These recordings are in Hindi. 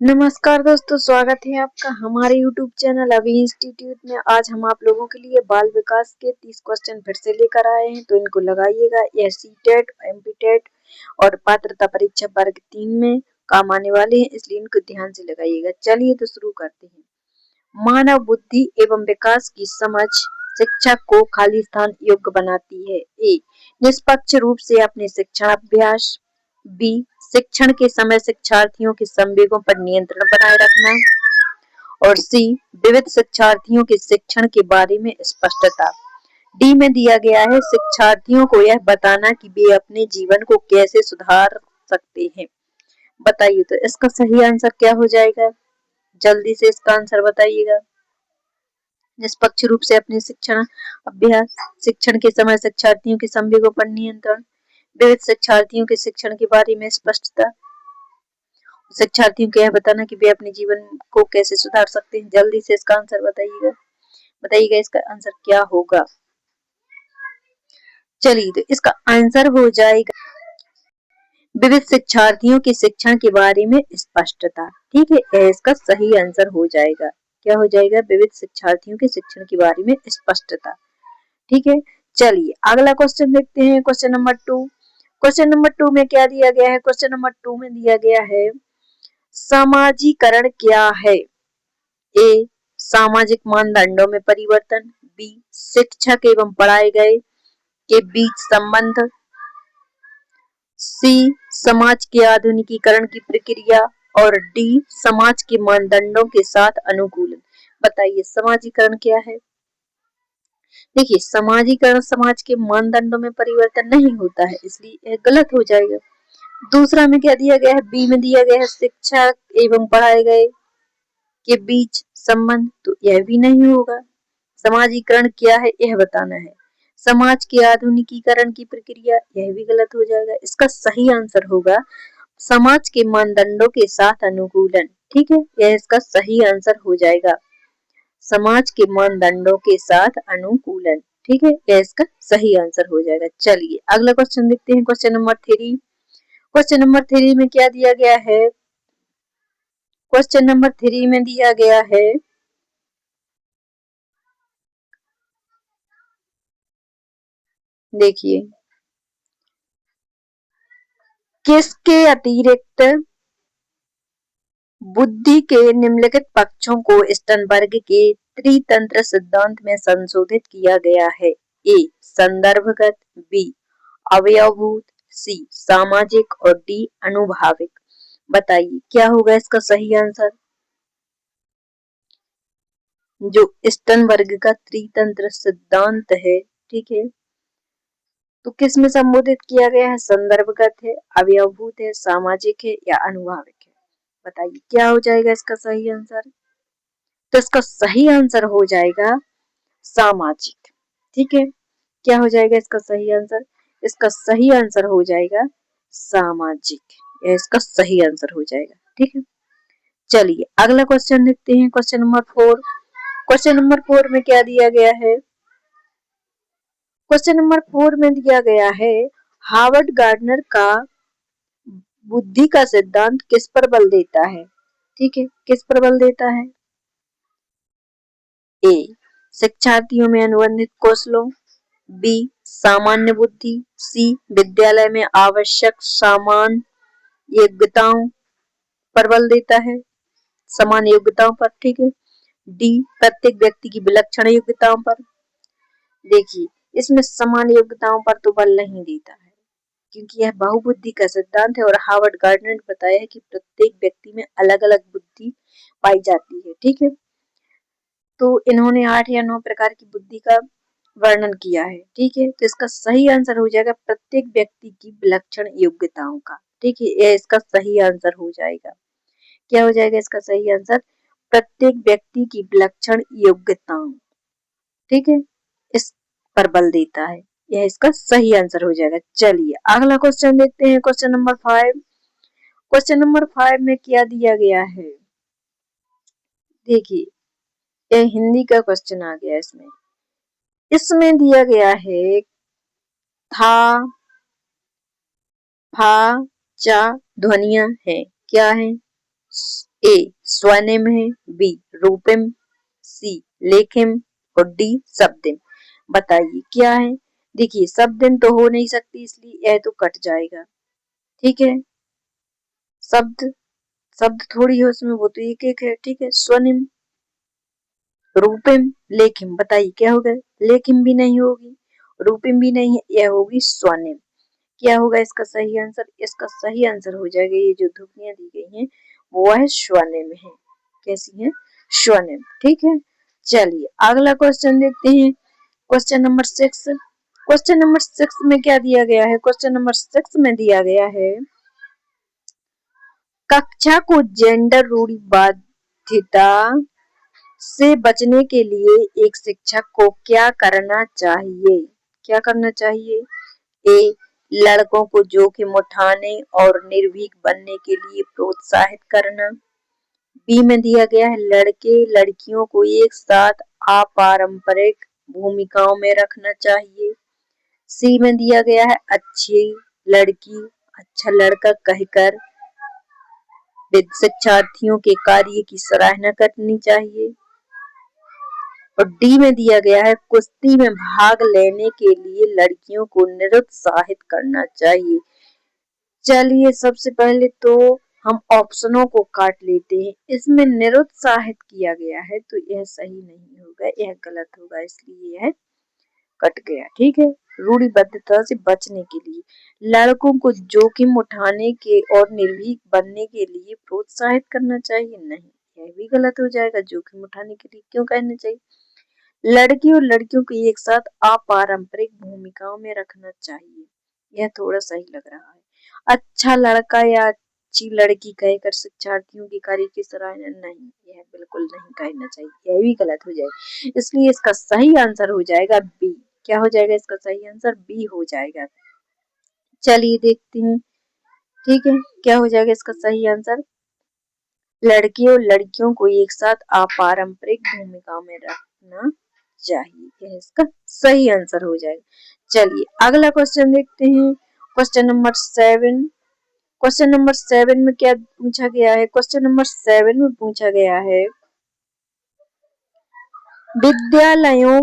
नमस्कार दोस्तों, स्वागत है आपका हमारे YouTube चैनल अभी इंस्टीट्यूट में। आज हम आप लोगों के लिए बाल विकास के 30 क्वेश्चन फिर से लेकर आए हैं, तो इनको लगाइएगा। यह सी-टेट, एमपी-टेट और पात्रता परीक्षा वर्ग 3 में काम आने वाले हैं, इसलिए इनको ध्यान से लगाइएगा। चलिए तो शुरू करते हैं। मानव बुद्धि एवं विकास की समझ शिक्षक को खाली स्थान योग्य बनाती है। ए, निष्पक्ष रूप से अपने शिक्षण अभ्यास। बी, शिक्षण के समय शिक्षार्थियों के संवेगों पर नियंत्रण बनाए रखना। और सी, विविध शिक्षार्थियों के शिक्षण के बारे में स्पष्टता। डी में दिया गया है शिक्षार्थियों को यह बताना कि वे अपने जीवन को कैसे सुधार सकते हैं। बताइए तो इसका सही आंसर क्या हो जाएगा? जल्दी से इसका आंसर बताइएगा। निष्पक्ष रूप से अपने शिक्षण अभ्यास, शिक्षण के समय शिक्षार्थियों के संवेगों पर नियंत्रण, विविध शिक्षार्थियों के शिक्षण के बारे में स्पष्टता, शिक्षार्थियों को यह बताना कि वे अपने जीवन को कैसे सुधार सकते हैं। जल्दी से इसका आंसर बताइएगा। बताइएगा इसका आंसर क्या होगा। चलिए तो इसका आंसर हो जाएगा विविध शिक्षार्थियों के शिक्षण के बारे में स्पष्टता। ठीक है, यह इसका सही आंसर हो जाएगा। क्या हो जाएगा? विविध शिक्षार्थियों के शिक्षण के बारे में स्पष्टता। ठीक है, चलिए अगला क्वेश्चन देखते हैं। Question number 2। क्वेश्चन नंबर 2 में क्या दिया गया है? क्वेश्चन नंबर 2 में दिया गया है समाजीकरण क्या है? ए, सामाजिक मानदंडों में परिवर्तन। बी, शिक्षक एवं पढ़ाए गए के बीच संबंध। सी, समाज के आधुनिकीकरण की प्रक्रिया। और डी, समाज के मानदंडों के साथ अनुकूलन। बताइए समाजीकरण क्या है? देखिए, समाजीकरण समाज के मानदंडों में परिवर्तन नहीं होता है, इसलिए यह गलत हो जाएगा। दूसरा में क्या दिया गया है? बी में दिया गया है शिक्षक एवं पढ़ाए गए के बीच संबंध, तो यह भी नहीं होगा। समाजीकरण क्या है यह बताना है। समाज के आधुनिकीकरण की प्रक्रिया, यह भी गलत हो जाएगा। इसका सही आंसर होगा समाज के मानदंडों के साथ अनुकूलन। ठीक है, यह इसका सही आंसर हो जाएगा। समाज के मानदंडों के साथ अनुकूलन। ठीक है, यह इसका सही आंसर हो जाएगा। चलिए अगला क्वेश्चन देखते हैं। Question number 3। क्वेश्चन नंबर 3 में क्या दिया गया है? क्वेश्चन नंबर 3 में दिया गया है देखिए, किसके अतिरिक्त बुद्धि के निम्नलिखित पक्षों को स्टर्नबर्ग के त्रितंत्र सिद्धांत में संशोधित किया गया है? ए, संदर्भगत। बी, अवयवभूत। सी, सामाजिक। और डी, अनुभाविक। बताइए क्या होगा इसका सही आंसर? जो स्टर्नबर्ग का त्रितंत्र सिद्धांत है, ठीक है, तो किस में संबोधित किया गया है? संदर्भगत है, अवयवभूत है, सामाजिक है या अनुभाविक है? बताइए क्या हो जाएगा इसका सही आंसर? तो इसका सही आंसर हो जाएगा सामाजिक। ठीक है, क्या हो जाएगा इसका सही आंसर? इसका सही आंसर हो जाएगा सामाजिक। यह इसका सही आंसर हो जाएगा। ठीक है, चलिए अगला क्वेश्चन देखते हैं। Question number 4। क्वेश्चन नंबर 4 में क्या दिया गया है? क्वेश्चन नंबर 4 में दिया गया है हार्वर्ड गार्डनर का बुद्धि का सिद्धांत किस पर बल देता है? ठीक है, किस पर बल देता है? ए, शिक्षार्थियों में अनुबंधित कौशलों। बी, सामान्य बुद्धि। सी, विद्यालय में आवश्यक समान योग्यताओं पर बल देता है, समान योग्यताओं पर। ठीक है, डी, प्रत्येक व्यक्ति की विलक्षण योग्यताओं पर। देखिए, इसमें समान योग्यताओं पर तो बल नहीं देता है, क्योंकि यह बहुबुद्धि का सिद्धांत है और हार्वर्ड गार्डनर ने बताया है कि प्रत्येक व्यक्ति में अलग अलग बुद्धि पाई जाती है। ठीक है, तो इन्होंने 8 या 9 प्रकार की बुद्धि का वर्णन किया है। ठीक है, तो इसका सही आंसर हो जाएगा प्रत्येक व्यक्ति की विलक्षण योग्यताओं का। ठीक है, यह इसका सही आंसर हो जाएगा। क्या हो जाएगा इसका सही आंसर? प्रत्येक व्यक्ति की विलक्षण योग्यताओं। ठीक है, इस पर बल देता है, यह इसका सही आंसर हो जाएगा। चलिए अगला क्वेश्चन देखते हैं। Question number 5। क्वेश्चन नंबर 5 में क्या दिया गया है? देखिए, यह हिंदी का क्वेश्चन आ गया। इसमें दिया गया है था, फा, चा ध्वनियां हैं, क्या है? ए स्वनिम है, बी रूपिम, सी लेखिम और डी शब्दिम। बताइए क्या है। देखिए शब्दिम तो हो नहीं सकती इसलिए यह तो कट जाएगा। ठीक है, शब्द शब्द थोड़ी है उसमें, वो तो एक एक है। ठीक है, स्वनिम, रूपिम, लेखिम। बताइए क्या होगा। लेखिम भी नहीं होगी, रूपिम भी नहीं है, यह होगी स्वनिम। क्या होगा इसका सही आंसर। इसका सही आंसर हो जाएगा, ये जो ध्वनियां दी गई हैं वो है स्वनिम है। कैसी है, स्वनिम। ठीक है, चलिए अगला क्वेश्चन देखते हैं। Question number 6। क्वेश्चन नंबर 6 में क्या दिया गया है। क्वेश्चन नंबर 6 में दिया गया है कक्षा को जेंडर रूढ़िवादिता से बचने के लिए एक शिक्षक को क्या करना चाहिए। क्या करना चाहिए। ए लड़कों को जोखिम उठाने और निर्भीक बनने के लिए प्रोत्साहित करना। बी में दिया गया है लड़के लड़कियों को एक साथ अपारंपरिक भूमिकाओं में रखना चाहिए। सी में दिया गया है अच्छी लड़की अच्छा लड़का कहकर शिक्षार्थियों के कार्य की सराहना करनी चाहिए। और डी में दिया गया है कुश्ती में भाग लेने के लिए लड़कियों को निरुत्साहित करना चाहिए। चलिए सबसे पहले तो हम ऑप्शनों को काट लेते हैं। इसमें निरुत्साहित किया गया है तो यह सही नहीं होगा, यह गलत होगा, इसलिए यह कट गया। ठीक है, रूढ़िबद्धता से बचने के लिए लड़कों को जोखिम उठाने के और निर्भीक बनने के लिए प्रोत्साहित करना चाहिए, नहीं यह भी गलत हो जाएगा। जोखिम उठाने के लिए क्यों कहना चाहिए। लड़की और लड़कियों को एक साथ अपारंपरिक भूमिकाओं में रखना चाहिए, यह थोड़ा सही लग रहा है। अच्छा लड़का या अच्छी लड़की कहकर शिक्षार्थियों के कार्य की सराहना, नहीं यह बिल्कुल नहीं कहना चाहिए, यह भी गलत हो जाएगा। इसलिए इसका सही आंसर हो जाएगा बी। क्या हो जाएगा इसका सही आंसर, बी हो जाएगा। चलिए देखते हैं। ठीक है, क्या हो जाएगा इसका सही आंसर। लड़के और लड़कियों को एक साथ अपारंपरिक भूमिकाओं में रखना चाहिए, यह इसका सही आंसर हो जाएगा। चलिए अगला क्वेश्चन देखते हैं। Question number 7। क्वेश्चन नंबर 7 में क्या पूछा गया है। क्वेश्चन नंबर 7 में पूछा गया है विद्यालयों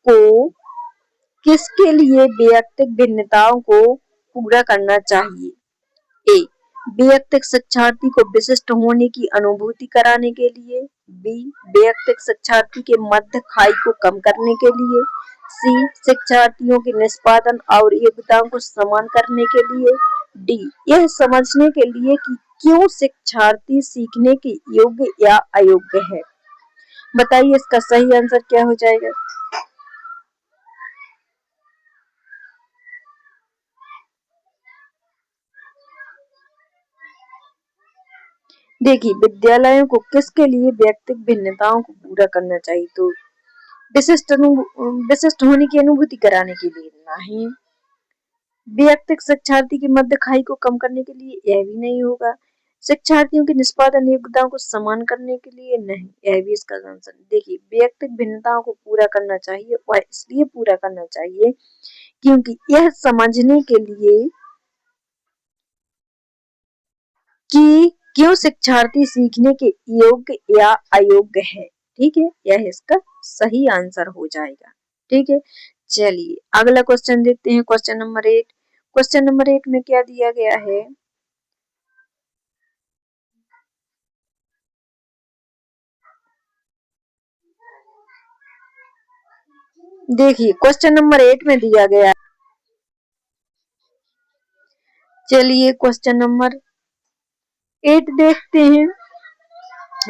को किसके लिए वैयक्तिक भिन्नताओं को पूरा करना चाहिए। ए वैयक्तिक शिक्षार्थी को विशिष्ट होने की अनुभूति कराने के लिए। बी वैयक्तिक शिक्षार्थी के मध्य खाई को कम करने के लिए। सी शिक्षार्थियों के निष्पादन और योग्यताओं को समान करने के लिए। डी यह समझने के लिए कि क्यों शिक्षार्थी सीखने के योग्य या अयोग्य है। बताइए इसका सही आंसर क्या हो जाएगा। देखिए विद्यालयों को किसके लिए व्यक्तिगत भिन्नताओं को पूरा करना चाहिए, तो विशिष्ट होने की अनुभूति कराने के लिए नहीं। व्यक्तिगत शिक्षार्थी के मध्य खाई को कम करने के लिए, यह भी नहीं होगा। शिक्षार्थियों की निष्पादन योग्यताओं को समान करने के लिए, नहीं यह भी इसका आंसर। देखिए व्यक्तिगत भिन्नताओं को पूरा करना चाहिए और इसलिए पूरा करना चाहिए क्योंकि यह समझने के लिए कि क्यों शिक्षार्थी सीखने के योग्य या अयोग्य है। ठीक है, यह इसका सही आंसर हो जाएगा। ठीक है, चलिए अगला क्वेश्चन देखते हैं। Question number 8। क्वेश्चन नंबर 8 में क्या दिया गया है। देखिए क्वेश्चन नंबर 8 में दिया गया है। चलिए क्वेश्चन नंबर 8 देखते हैं।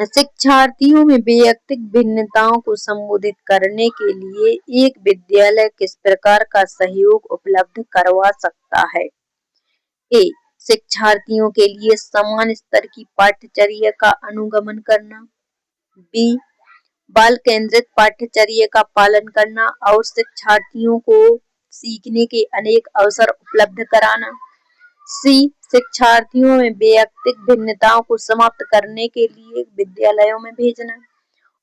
शिक्षार्थियों में वैयक्तिक भिन्नताओं को संबोधित करने के लिए एक विद्यालय किस प्रकार का सहयोग उपलब्ध करवा सकता है। ए शिक्षार्थियों के लिए समान स्तर की पाठ्यचर्या का अनुगमन करना। बी बाल केंद्रित पाठ्यचर्या का पालन करना और शिक्षार्थियों को सीखने के अनेक अवसर उपलब्ध कराना। सी शिक्षार्थियों में वैयक्तिक भिन्नताओं को समाप्त करने के लिए विद्यालयों में भेजना।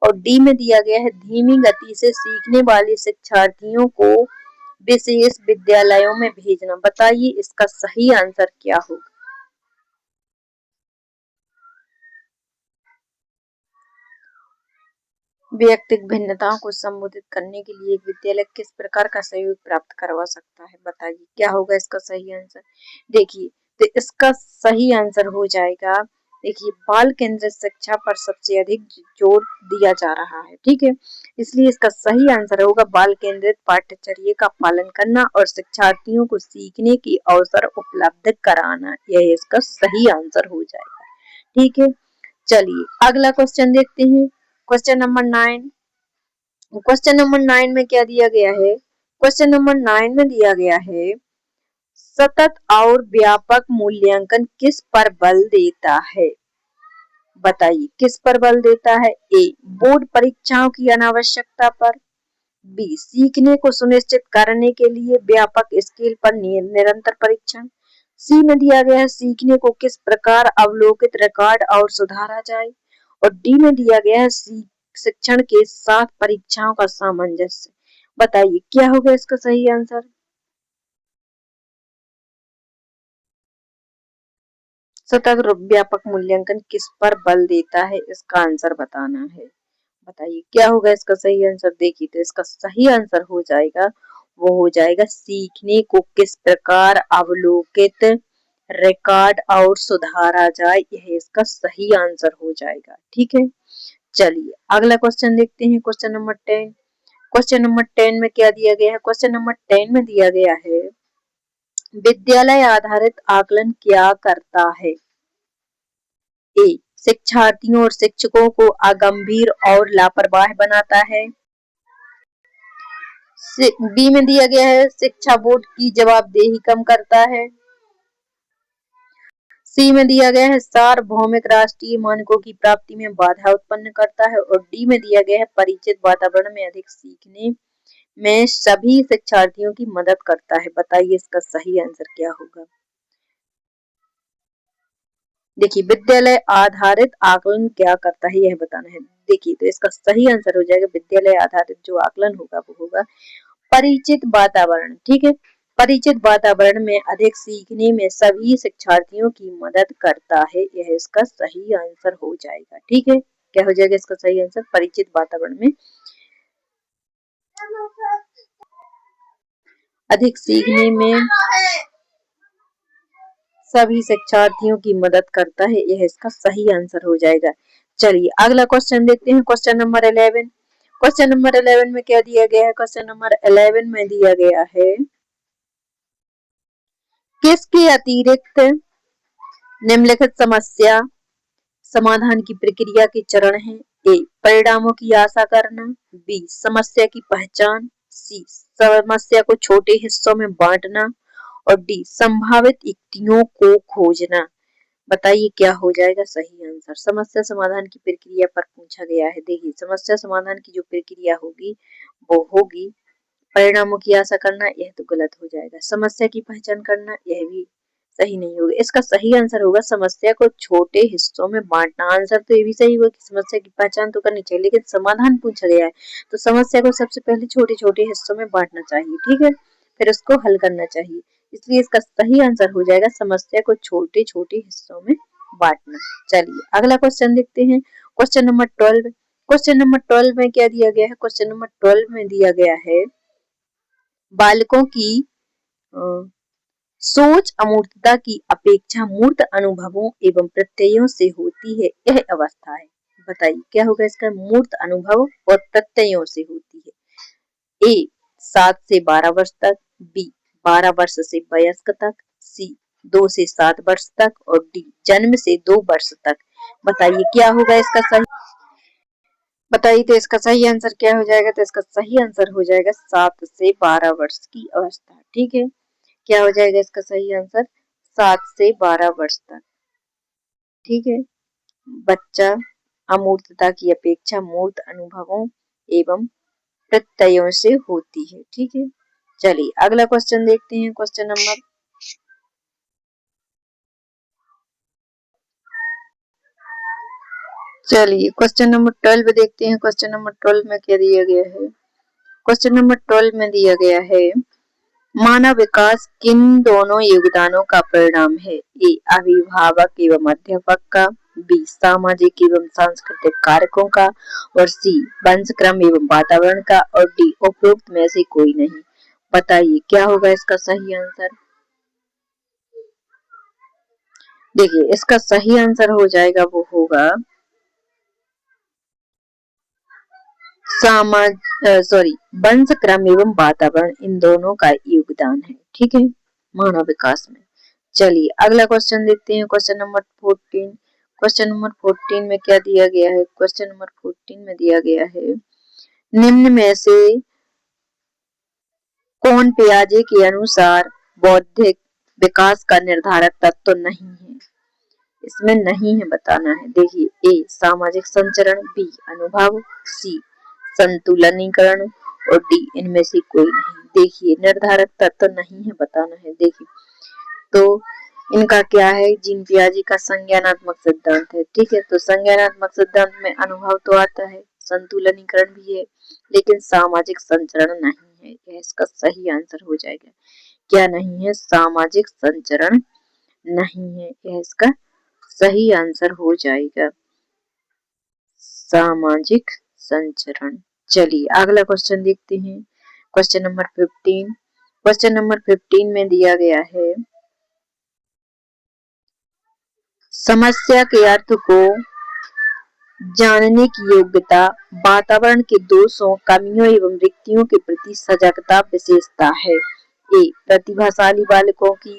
और डी में दिया गया है धीमी गति से सीखने वाले शिक्षार्थियों को विशेष विद्यालयों में भेजना। बताइए इसका सही आंसर क्या होगा। व्यक्तिगत भिन्नताओं को संबोधित करने के लिए एक विद्यालय किस प्रकार का सहयोग प्राप्त करवा सकता है? बताइए क्या होगा इसका सही आंसर। देखिए तो इसका सही आंसर हो जाएगा, देखिए बाल केंद्रित शिक्षा पर सबसे अधिक जोर दिया जा रहा है, ठीक है, इसलिए इसका सही आंसर होगा बाल केंद्रित पाठ्यचर्या का पालन करना और शिक्षार्थियों को सीखने की अवसर उपलब्ध कराना, यह इसका सही आंसर हो जाएगा, ठीक है। चलिए अगला क्वेश्चन देखते हैं, क्वेश्चन नंबर 9। क्वेश्चन नंबर 9 में क्या दिया गया है? क्वेश्चन नंबर 9 में दिया गया है सतत और व्यापक मूल्यांकन किस पर बल देता है? बताइए किस पर बल देता है? ए बोर्ड परीक्षाओं की अनावश्यकता पर, बी सीखने को सुनिश्चित करने के लिए व्यापक स्केल पर निरंतर परीक्षण, सी में दिया गया है सीखने को किस प्रकार अवलोकित रिकॉर्ड और सुधारा जाए, और डी में दिया गया है शिक्षण के साथ परीक्षाओं का सामंजस्य। बताइए क्या होगा इसका सही आंसर। सतत व्यापक मूल्यांकन किस पर बल देता है, इसका आंसर बताना है। बताइए क्या होगा इसका सही आंसर। देखिए तो इसका सही आंसर हो जाएगा, वो हो जाएगा सीखने को किस प्रकार अवलोकित रिकॉर्ड और सुधारा जाए, यह इसका सही आंसर हो जाएगा, ठीक है। चलिए अगला क्वेश्चन देखते हैं, क्वेश्चन नंबर 10। क्वेश्चन नंबर 10 में क्या दिया गया है? क्वेश्चन नंबर 10 में दिया गया है विद्यालय आधारित आकलन क्या करता है? ए शिक्षार्थियों और शिक्षकों को अगंभीर और लापरवाह बनाता है, बी में दिया गया है शिक्षा बोर्ड की जवाबदेही कम करता है, सी में दिया गया है सार्वभौमिक राष्ट्रीय मानकों की प्राप्ति में बाधा उत्पन्न करता है, और डी में दिया गया है परिचित वातावरण में अधिक सीखने में सभी शिक्षार्थियों की मदद करता है। बताइए इसका सही आंसर क्या होगा। देखिए विद्यालय आधारित आकलन क्या करता है यह बताना है। देखिए तो इसका सही आंसर हो जाएगा विद्यालय आधारित जो आकलन होगा वो होगा परिचित वातावरण, ठीक है। परिचित वातावरण में अधिक सीखने में सभी शिक्षार्थियों की मदद करता है, यह इसका सही आंसर हो जाएगा, ठीक है। क्या हो जाएगा इसका सही आंसर? परिचित वातावरण में अधिक सीखने में सभी शिक्षार्थियों की मदद करता है, यह इसका सही आंसर हो जाएगा। चलिए अगला क्वेश्चन देखते हैं, क्वेश्चन नंबर 11। क्वेश्चन नंबर 11 में क्या दिया गया है? क्वेश्चन नंबर 11 में दिया गया है किसके अतिरिक्त निम्नलिखित समस्या समाधान की प्रक्रिया के चरण हैं? ए परिणामों की आशा करना, बी समस्या की पहचान, सी समस्या को छोटे हिस्सों में बांटना, और डी संभावित युक्तियों को खोजना। बताइए क्या हो जाएगा सही आंसर। समस्या समाधान की प्रक्रिया पर पूछा गया है। देखिए समस्या समाधान की जो प्रक्रिया होगी वो होगी परिणामों की आशा करना, यह तो गलत हो जाएगा। समस्या की पहचान करना, यह भी सही नहीं होगा। इसका सही आंसर होगा समस्या को छोटे हिस्सों में बांटना। आंसर तो ये भी सही होगा कि समस्या की पहचान तो करनी चाहिए, लेकिन समाधान पूछा गया है तो समस्या को सबसे पहले छोटे छोटे हिस्सों में बांटना चाहिए, ठीक है, फिर उसको हल करना चाहिए। इसलिए इसका सही आंसर हो जाएगा समस्या को छोटे छोटे हिस्सों में बांटना। चलिए अगला क्वेश्चन देखते हैं, क्वेश्चन नंबर 12। क्वेश्चन नंबर 12 में क्या दिया गया है? क्वेश्चन नंबर 12 में दिया गया है बालकों की सोच अमूर्तता की अपेक्षा मूर्त अनुभवों एवं प्रत्ययों से होती है, यह अवस्था है। बताइए क्या होगा इसका। मूर्त अनुभव और प्रत्ययों से होती है। ए 7 से 12 वर्ष तक, बी 12 वर्ष से वयस्क तक, सी 2 से 7 वर्ष तक, और डी जन्म से 2 वर्ष तक। बताइए क्या होगा इसका सही। बताइए तो इसका सही आंसर क्या हो जाएगा। तो इसका सही आंसर हो जाएगा 7 से 12 वर्ष की अवस्था, ठीक है। क्या हो जाएगा इसका सही आंसर 7 से 12 वर्ष तक, ठीक है। बच्चा अमूर्तता की अपेक्षा मूर्त अनुभवों एवं प्रत्ययों से होती है, ठीक है। चलिए अगला क्वेश्चन देखते हैं, क्वेश्चन नंबर चलिए क्वेश्चन नंबर 12 देखते हैं। क्वेश्चन नंबर 12 में क्या दिया गया है? क्वेश्चन नंबर 12 में दिया गया है मानव विकास किन दोनों योगदानों का परिणाम है? ए अभिभावक एवं अध्यापक का, बी सामाजिक एवं सांस्कृतिक कारकों का, और सी वंशक्रम एवं वातावरण का, और डी उपरोक्त में से कोई नहीं। बताइए क्या होगा इसका सही आंसर। देखिए इसका सही आंसर हो जाएगा, वो होगा वंशक्रम एवं वातावरण, इन दोनों का योगदान है, ठीक है, मानव विकास में। चलिए अगला क्वेश्चन देखते हैं, क्वेश्चन नंबर 14। क्वेश्चन नंबर 14 में क्या दिया गया है। क्वेश्चन नंबर 14 में दिया गया है, निम्न में से कौन पियाजे के अनुसार बौद्धिक विकास का निर्धारक तत्व नहीं है। इसमें नहीं है बताना है। देखिए ए सामाजिक संचरण, बी अनुभव, सी संतुलनीकरण, और डी इनमें से कोई नहीं। देखिए निर्धारक तत्व नहीं है बताना है। देखिए तो इनका क्या है, जीन पियाजे का संज्ञानात्मक सिद्धांत है, ठीक है। तो संज्ञानात्मक सिद्धांत में अनुभव तो आता है, संतुलनीकरण भी है, लेकिन सामाजिक संचरण नहीं है। यह इसका सही आंसर हो जाएगा। क्या नहीं है, सामाजिक संचरण नहीं है, यह इसका सही आंसर हो जाएगा, सामाजिक संचरण। चलिए अगला क्वेश्चन देखते हैं, क्वेश्चन नंबर 15। क्वेश्चन नंबर 15 में दिया गया है, समस्या के अर्थ को जानने की योग्यता वातावरण के दोषों, कमियों एवं रिक्तियों के प्रति सजगता विशेषता है। ए प्रतिभाशाली बालकों की,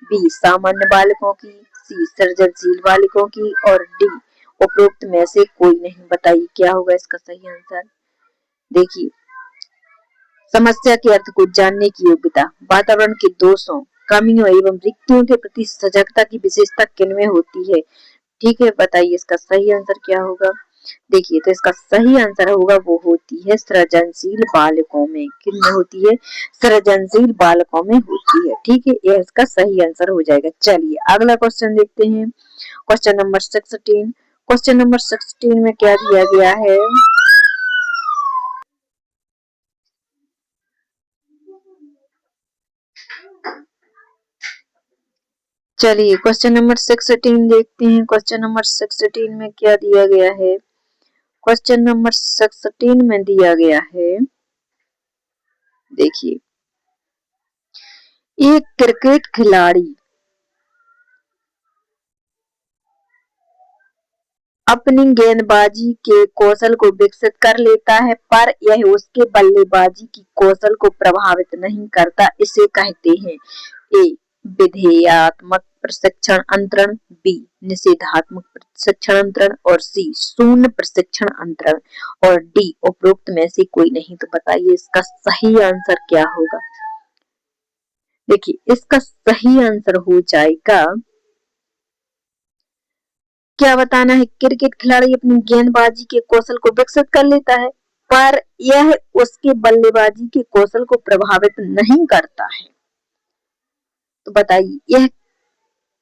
बी सामान्य बालकों की, सी सृजनशील बालकों की, और डी उपरोक्त में से कोई नहीं। बताइए क्या होगा इसका सही आंसर। देखिए समस्या के अर्थ को जानने की योग्यता वातावरण के दोषों, कमियों एवं रिक्तियों के प्रति सजगता की विशेषता किनमें होती है। ठीक है, बताइए इसका सही आंसर क्या होगा। देखिए तो इसका सही आंसर होगा, वो होती है सृजनशील बालकों में। किन में होती है, सृजनशील बालकों में होती है, ठीक है, यह इसका सही आंसर हो जाएगा। चलिए अगला क्वेश्चन देखते हैं, क्वेश्चन नंबर 16। क्वेश्चन नंबर 16 में क्या दिया गया है, चलिए क्वेश्चन नंबर 16 देखते हैं। क्वेश्चन नंबर 16 में क्या दिया गया है। क्वेश्चन नंबर 16 में दिया गया है, देखिए एक क्रिकेट खिलाड़ी अपनी गेंदबाजी के कौशल को विकसित कर लेता है, पर यह उसके बल्लेबाजी की कौशल को प्रभावित नहीं करता, इसे कहते हैं ए विधेयात्मक प्रशिक्षण अंतरण, बी निषेधात्मक प्रशिक्षण अंतरण, और सी शून्य प्रशिक्षण अंतरण, और डी उपरोक्त में से कोई नहीं। तो बताइए इसका सही आंसर क्या होगा। देखिए इसका सही आंसर हो जाएगा, क्या बताना है, क्रिकेट खिलाड़ी अपनी गेंदबाजी के कौशल को विकसित कर लेता है, पर यह उसके बल्लेबाजी के कौशल को प्रभावित नहीं करता है। तो बताइए यह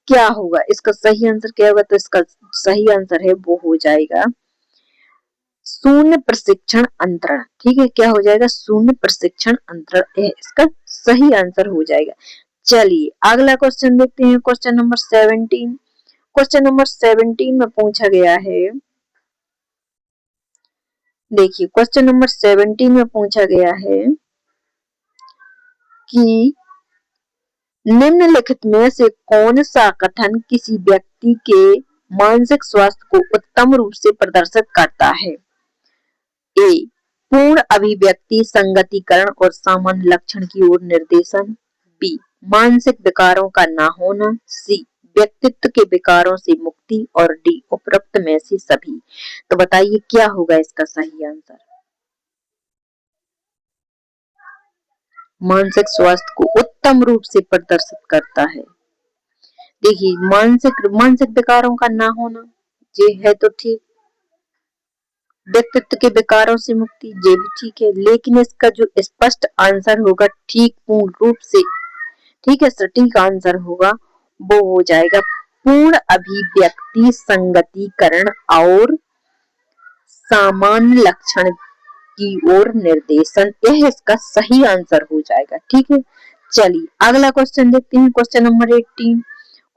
क्या होगा, इसका सही आंसर क्या होगा। तो इसका सही आंसर है, वो हो जाएगा शून्य प्रशिक्षण अंतरण। ठीक है, क्या हो जाएगा, शून्य प्रशिक्षण अंतरण, यह इसका सही आंसर हो जाएगा। चलिए अगला क्वेश्चन देखते हैं, क्वेश्चन नंबर 17। क्वेश्चन नंबर 17 में पूछा गया है, देखिए क्वेश्चन नंबर 17 में पूछा गया है कि निम्नलिखित में से कौन सा कथन किसी व्यक्ति के मानसिक स्वास्थ्य को उत्तम रूप से प्रदर्शित करता है। ए पूर्ण अभिव्यक्ति, संगतिकरण और सामान्य लक्षण की ओर निर्देशन, बी मानसिक विकारों का ना होना, सी व्यक्तित्व के विकारों से मुक्ति, और डी उपरोक्त में से सभी। तो बताइए क्या होगा इसका सही आंसर। मानसिक स्वास्थ्य को उत्तम रूप से प्रदर्शित करता है। देखिए मानसिक विकारों का ना होना, ये है तो ठीक, व्यक्तित्व के विकारों से मुक्ति, ये भी ठीक है, लेकिन इसका जो स्पष्ट आंसर होगा, ठीक पूर्ण रूप से, ठीक है, सटीक आंसर होगा, वो हो जाएगा पूर्ण अभिव्यक्ति, संगतिकरण और सामान्य लक्षण की ओर निर्देशन, यह इसका सही आंसर हो जाएगा। ठीक है, चलिए अगला क्वेश्चन देखते हैं, क्वेश्चन नंबर 18।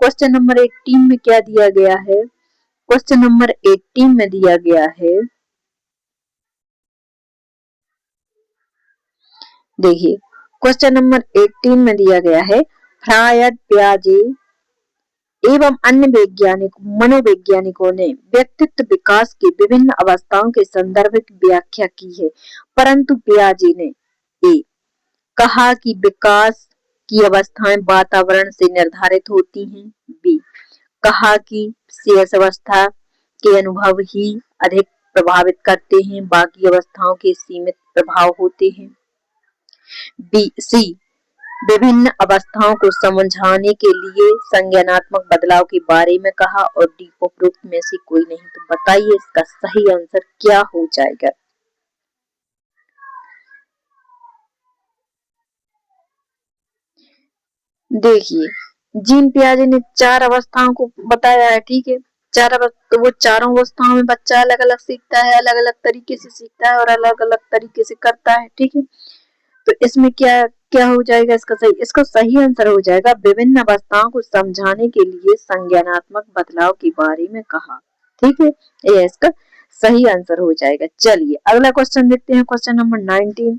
क्वेश्चन नंबर 18 में क्या दिया गया है। क्वेश्चन नंबर 18 में दिया गया है, देखिए क्वेश्चन नंबर 18 में दिया गया है, फ्रायड, पियाजे एवं अन्य मनोवैज्ञानिकों ने व्यक्तित्व विकास की विभिन्न अवस्थाओं के संदर्भ की व्याख्या की है, परंतु पियाजे ने ए कहा कि विकास की अवस्थाएं वातावरण से निर्धारित होती हैं, बी कहा कि शेष अवस्था के अनुभव ही अधिक प्रभावित करते हैं, बाकी अवस्थाओं के सीमित प्रभाव होते हैं, सी विभिन्न अवस्थाओं को समझाने के लिए संज्ञानात्मक बदलाव के बारे में कहा, और डी उपरोक्त में से कोई नहीं। तो बताइए इसका सही आंसर क्या हो जाएगा। देखिए जीन पियाजे ने 4 अवस्थाओं को बताया है, ठीक है। तो वो चारों अवस्थाओं में बच्चा अलग अलग सीखता है, अलग अलग तरीके से सीखता है और अलग अलग तरीके से करता है, ठीक है। तो इसमें क्या क्या हो जाएगा इसका सही आंसर हो जाएगा, विभिन्न अवस्थाओं को समझाने के लिए संज्ञानात्मक बदलाव के बारे में कहा, ठीक है। ये इसका सही आंसर हो जाएगा। चलिए अगला क्वेश्चन देखते हैं, क्वेश्चन नंबर 19।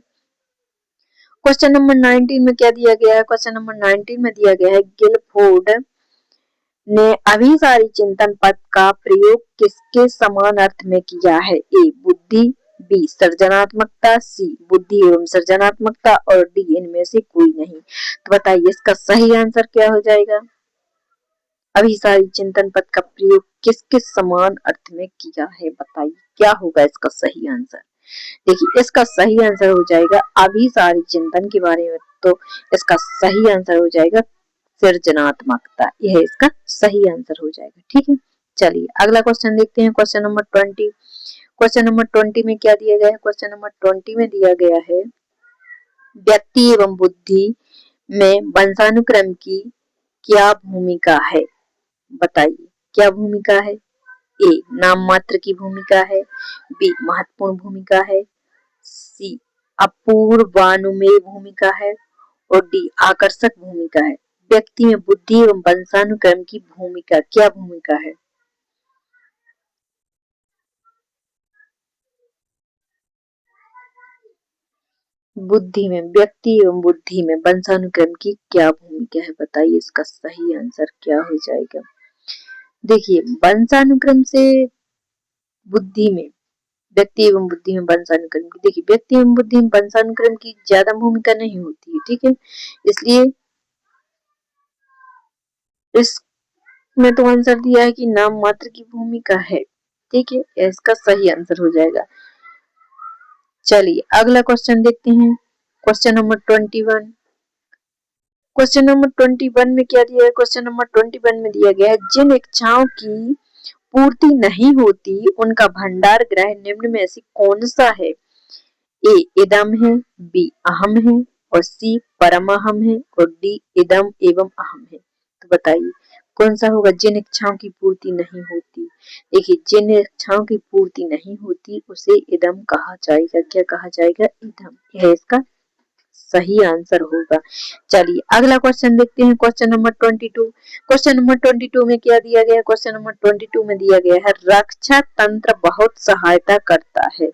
क्वेश्चन नंबर 19 में क्या दिया गया है, क्वेश्चन नंबर 19 में दिया गया है, गिलफोर्ड ने अभिसारी चिंतन पद का प्रयोग किसके समान अर्थ में किया है, ए बुद्धि, बी सृजनात्मकता, सी बुद्धि एवं सृजनात्मकता, और डी इनमें से कोई नहीं। तो बताइए इसका सही आंसर क्या हो जाएगा। अभिसारी चिंतन पद का प्रयोग किसके समान अर्थ में किया है, बताइए क्या होगा इसका सही आंसर। देखिए इसका सही आंसर हो जाएगा अभिसारी चिंतन के बारे में, तो इसका सही आंसर हो जाएगा सृजनात्मकता, यह इसका सही आंसर हो जाएगा, ठीक है। चलिए अगला क्वेश्चन देखते हैं, क्वेश्चन नंबर 20। क्वेश्चन नंबर 20 में क्या दिया गया है, क्वेश्चन नंबर 20 में दिया गया है, व्यक्ति एवं बुद्धि में वंशानुक्रम की क्या भूमिका है, बताइए क्या भूमिका है। ए नाम मात्र की भूमिका है, बी महत्वपूर्ण भूमिका है, सी अपूर्वानुमेय भूमिका है, और डी आकर्षक भूमिका है। व्यक्ति में बुद्धि एवं वंशानुक्रम की भूमिका क्या भूमिका है। व्यक्ति एवं बुद्धि में वंशानुक्रम की क्या भूमिका है, बताइए इसका सही आंसर क्या हो जाएगा। देखिए वंशानुक्रम से बुद्धि में, व्यक्ति एवं बुद्धि में वंशानुक्रम की, देखिए व्यक्ति एवं बुद्धि में वंशानुक्रम की ज्यादा भूमिका नहीं होती है, ठीक है। इसलिए इसमें तो आंसर दिया है कि नाम मात्र की भूमिका है, ठीक है, इसका सही आंसर हो जाएगा। चलिए अगला क्वेश्चन देखते हैं, क्वेश्चन नंबर 21। क्वेश्चन नंबर 21 में क्या दिया है, क्वेश्चन नंबर 21 में दिया गया है, जिन इच्छाओं की पूर्ति नहीं होती उनका भंडार ग्रह निम्न में से कौन सा है। ए इदम है, बी अहम है, और सी परमहम है, और डी इदम एवं अहम है। तो बताइए कौन सा होगा। जिन इच्छाओं की पूर्ति नहीं होती, देखिए जिन इच्छाओं की पूर्ति नहीं होती उसे इदम कहा जाएगा, क्या कहा जाएगा, इदम, यह इसका सही आंसर होगा। चलिए अगला क्वेश्चन देखते हैं, क्वेश्चन नंबर 22। क्वेश्चन नंबर 22 में क्या दिया गया है, क्वेश्चन नंबर 22 में दिया गया है, रक्षा तंत्र बहुत सहायता करता है।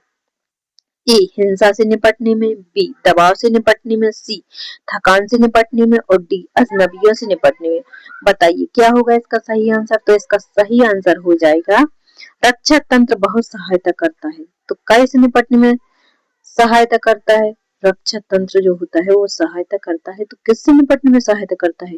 ए हिंसा से निपटने में, बी दबाव से निपटने में, सी थकान से निपटने में, और डी अजनबियों से निपटने में। बताइए क्या होगा इसका सही आंसर। तो इसका सही आंसर हो जाएगा रक्षा तंत्र बहुत सहायता करता है। तो कैसे निपटने में सहायता करता है, रक्षा तंत्र जो होता है वो सहायता करता है, तो किससे निपटने में सहायता करता है,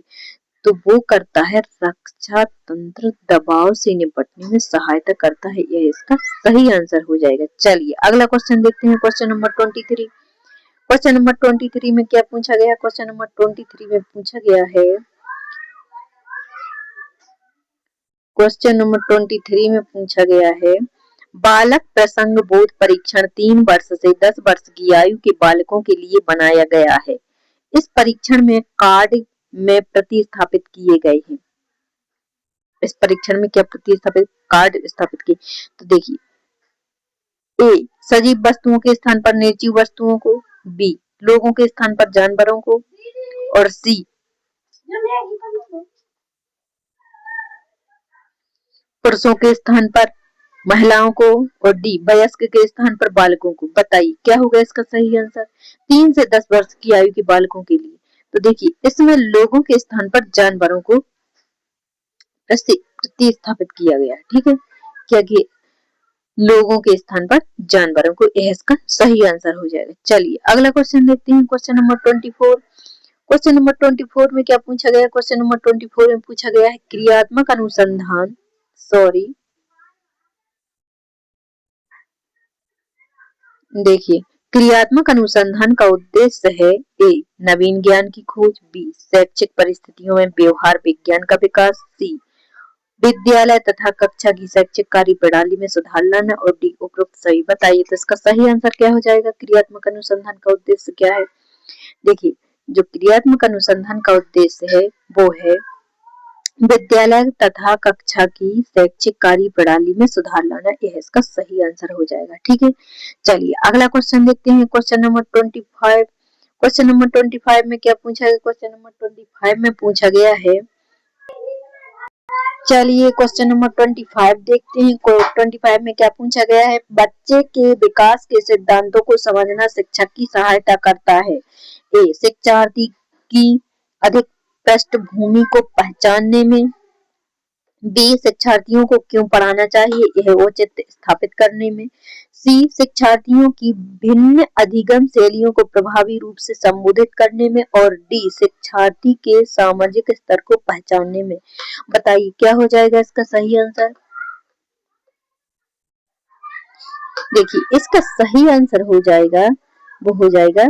तो वो करता है रक्षा तंत्र दबाव से निपटने में सहायता करता है, यह इसका सही आंसर हो जाएगा। चलिए अगला क्वेश्चन देखते हैं, क्वेश्चन नंबर 23। क्वेश्चन नंबर 23 में क्या पूछा गया, क्वेश्चन नंबर 23 में पूछा गया है, क्वेश्चन नंबर 23 में पूछा गया है, बालक प्रसंग बोध परीक्षण 3 वर्ष से 10 वर्ष की आयु के बालकों के लिए बनाया गया है। इस परीक्षण में कार्ड में प्रतिस्थापित किए गए हैं। इस परीक्षण में क्या प्रतिस्थापित कार्ड स्थापित किए, तो देखिए ए सजीव वस्तुओं के स्थान पर निर्जीव वस्तुओं को, बी लोगों के स्थान पर जानवरों को, और सी पुरुषों के स्थान पर महिलाओं को और डी वयस्क के स्थान पर बालकों को। बताइए क्या होगा इसका सही आंसर। 3 से 10 वर्ष की आयु के बालकों के लिए। तो देखिए इसमें लोगों के स्थान पर जानवरों को प्रतिस्थापित किया गया। ठीक है, क्या कि लोगों के स्थान पर जानवरों को, यह इसका सही आंसर हो जाएगा। चलिए अगला क्वेश्चन देखते हैं, क्वेश्चन नंबर 24। क्वेश्चन नंबर 24 में क्या पूछा गया। क्वेश्चन नंबर 24 में पूछा गया है क्रियात्मक अनुसंधान, देखिए क्रियात्मक अनुसंधान का उद्देश्य है ए नवीन ज्ञान की खोज, बी शैक्षिक परिस्थितियों में व्यवहार विज्ञान का विकास, सी विद्यालय तथा कक्षा की शैक्षिक कार्य प्रणाली में सुधार लाना और डी उपरोक्त सभी। बताइए तो इसका सही आंसर क्या हो जाएगा। क्रियात्मक अनुसंधान का उद्देश्य क्या है। देखिए जो क्रियात्मक अनुसंधान का उद्देश्य है वो है विद्यालय तथा कक्षा की शैक्षिक कार्य प्रणाली में सुधार लाना, यह इसका सही आंसर हो जाएगा। ठीक है, चलिए अगला क्वेश्चन देखते हैं, क्वेश्चन नंबर 25। क्वेश्चन नंबर 25 में क्या पूछा गया। क्वेश्चन नंबर 25 में पूछा गया है, चलिए क्वेश्चन नंबर 25 देखते हैं। 25 में क्या पूछा गया है। बच्चे के विकास के सिद्धांतों को समझना शिक्षक की सहायता करता है। ए शिक्षार्थी की अधिक पृष्ठभूमि को पहचानने में, बी शिक्षार्थियों को क्यों पढ़ाना चाहिए यह औचित्य स्थापित करने में, सी शिक्षार्थियों की भिन्न अधिगम शैलियों को प्रभावी रूप से संबोधित करने में और डी शिक्षार्थी के सामाजिक स्तर को पहचानने में। बताइए क्या हो जाएगा इसका सही आंसर। देखिए इसका सही आंसर हो जाएगा, वो हो जाएगा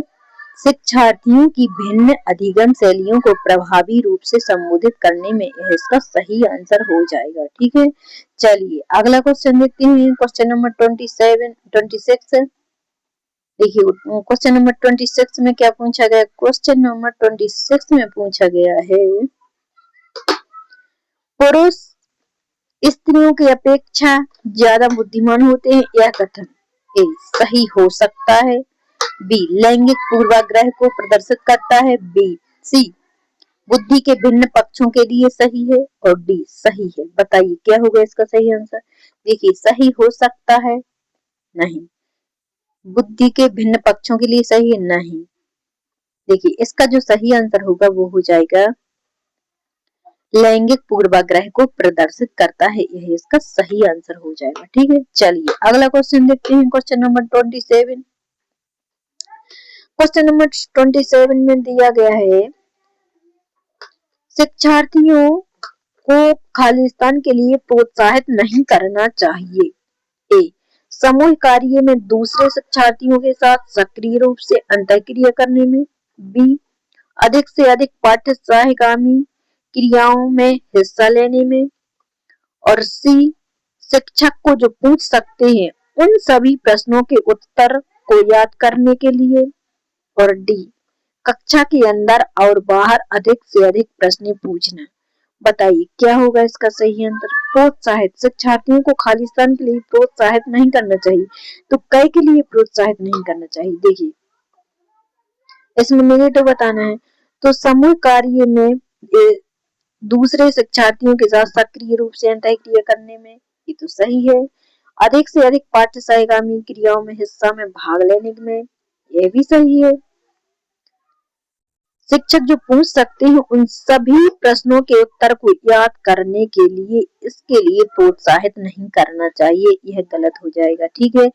शिक्षार्थियों की भिन्न अधिगम शैलियों को प्रभावी रूप से संबोधित करने में, यह इसका सही आंसर हो जाएगा। ठीक है, चलिए अगला क्वेश्चन देखते हैं, क्वेश्चन नंबर 26। देखिए क्वेश्चन नंबर 26 में क्या पूछा गया। क्वेश्चन नंबर 26 में पूछा गया है पुरुष स्त्रियों की अपेक्षा ज्यादा बुद्धिमान होते हैं, यह कथन ए सही हो सकता है, बी लैंगिक पूर्वाग्रह को प्रदर्शित करता है, बी सी बुद्धि के भिन्न पक्षों के लिए सही है और डी सही है। बताइए क्या होगा इसका सही आंसर। देखिए सही हो सकता है नहीं, बुद्धि के भिन्न पक्षों के लिए सही है नहीं। देखिए इसका जो सही आंसर होगा वो हो जाएगा लैंगिक पूर्वाग्रह को प्रदर्शित करता है, यह इसका सही आंसर हो जाएगा। ठीक है, चलिए अगला क्वेश्चन देखते हैं, क्वेश्चन नंबर 27। क्वेश्चन नंबर 27 में दिया गया है शिक्षार्थियों को खालिस्तान के लिए प्रोत्साहित नहीं करना चाहिए। ए समूह कार्य में दूसरे शिक्षार्थियों के साथ सक्रिय रूप से अंतःक्रिया करने में, बी अधिक से अधिक पाठ्य सहगामी क्रियाओं में हिस्सा लेने में और सी शिक्षक को जो पूछ सकते हैं उन सभी प्रश्नों के उत्तर को याद करने के लिए और डी कक्षा के अंदर और बाहर अधिक से अधिक प्रश्न पूछना। बताइए क्या होगा इसका सही आंसर। प्रोत्साहित, शिक्षार्थियों को खालिस्तान के लिए प्रोत्साहित नहीं करना चाहिए, तो कै के लिए प्रोत्साहित नहीं करना चाहिए। देखिए इसमें नेगेटिव बताना है, तो समूह कार्य में दूसरे शिक्षार्थियों के साथ सक्रिय रूप से अंतःक्रिया करने में, ये तो सही है। अधिक से अधिक पाठ्य सहगामी क्रियाओं में हिस्सा में भाग लेने में, यह भी सही है। शिक्षक जो पूछ सकते हैं उन सभी प्रश्नों के उत्तर को याद करने के लिए इसके लिए प्रोत्साहित नहीं करना चाहिए, यह गलत हो जाएगा। ठीक है,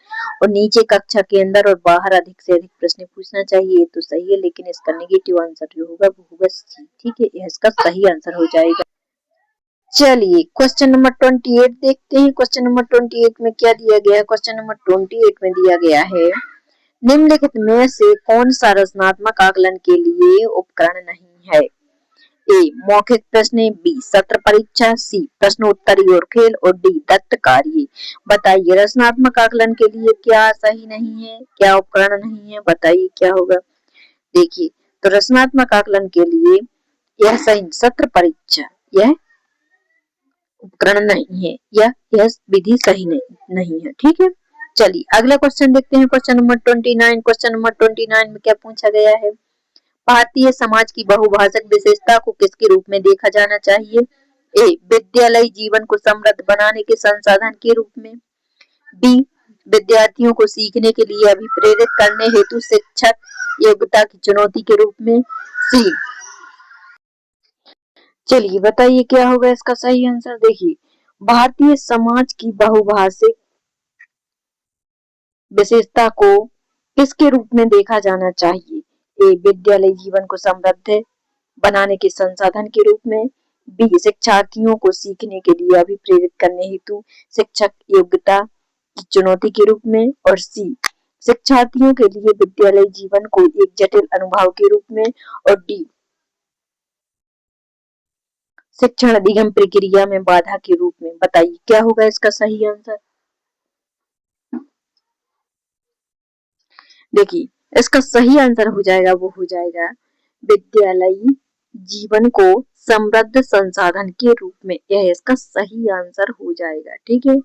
और नीचे कक्षा के अंदर और बाहर अधिक से अधिक प्रश्न पूछना चाहिए, ये तो सही है, लेकिन इसका नेगेटिव आंसर जो होगा वो होगा सी। ठीक है, यह इसका सही आंसर हो जाएगा। चलिए क्वेश्चन नंबर 28 देखते हैं। क्वेश्चन नंबर 28 में क्या दिया गया है। क्वेश्चन नंबर 28 में दिया गया है निम्नलिखित में से कौन सा रचनात्मक आकलन के लिए उपकरण नहीं है। ए मौखिक प्रश्न, बी सत्र परीक्षा, सी प्रश्नोत्तरी और खेल और डी दत्त कार्य। बताइए रचनात्मक आकलन के लिए क्या सही नहीं है, क्या उपकरण नहीं है। बताइए क्या होगा। देखिए तो रचनात्मक आकलन के लिए यह सही सत्र परीक्षा यह उपकरण नहीं है, यह विधि सही नहीं है। ठीक है, चलिए अगला क्वेश्चन देखते हैं। Question number 29। क्वेश्चन नंबर 29 में क्या पूछा गया है। भारतीय समाज की बहुभाषक विशेषता को किसके रूप में देखा जाना चाहिए। ए विद्यालय जीवन को समृद्ध बनाने के संसाधन के रूप में, बी विद्यार्थियों को सीखने के लिए अभिप्रेरित करने हेतु शिक्षक योग्यता की चुनौती के रूप में, सी। चलिए बताइए क्या होगा इसका सही आंसर। देखिए भारतीय समाज की बहुभाषिक विशेषता को किसके रूप में देखा जाना चाहिए। ए विद्यालय जीवन को समृद्ध बनाने के संसाधन के रूप में, बी शिक्षार्थियों को सीखने के लिए अभिप्रेरित करने हेतु शिक्षक योग्यता की चुनौती के रूप में, और सी शिक्षार्थियों के लिए विद्यालय जीवन को एक जटिल अनुभव के रूप में, और डी शिक्षण अधिगम प्रक्रिया में बाधा के रूप में। बताइए क्या होगा इसका सही आंसर। देखिए इसका सही आंसर हो जाएगा, वो हो जाएगा विद्यालय जीवन को समृद्ध संसाधन के रूप में। यह इसका सही आंसर हो जाएगा। ठीक है,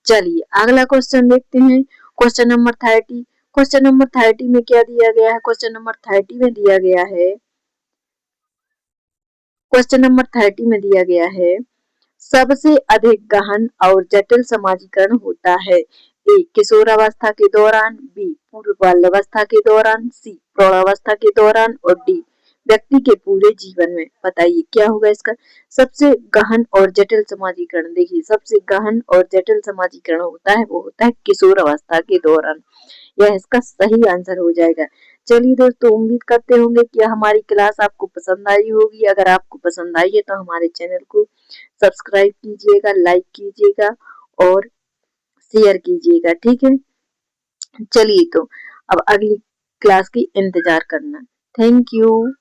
चलिए अगला क्वेश्चन देखते हैं। Question number 30। क्वेश्चन नंबर 30 में क्या दिया गया है। क्वेश्चन नंबर 30 में दिया गया है, क्वेश्चन नंबर 30 में दिया गया है सबसे अधिक गहन और जटिल समाजीकरण होता है। ए किशोरावस्था के दौरान, बी पूर्व बाल्यावस्था के दौरान, सी प्रौढ़ावस्था के दौरान, और डी व्यक्ति के पूरे जीवन में। बताइए क्या होगा इसका सबसे गहन और जटिल समाजीकरण। देखिए सबसे गहन और जटिल समाजीकरण होता है वो होता है किशोरावस्था के दौरान। यह इसका सही आंसर हो जाएगा। चलिए दोस्तों उम्मीद करते होंगे कि हमारी क्लास आपको पसंद आई होगी। अगर आपको पसंद आई है तो हमारे चैनल को सब्सक्राइब कीजिएगा, लाइक कीजिएगा और शेयर कीजिएगा। ठीक है, चलिए तो अब अगली क्लास की इंतजार करना। Thank you.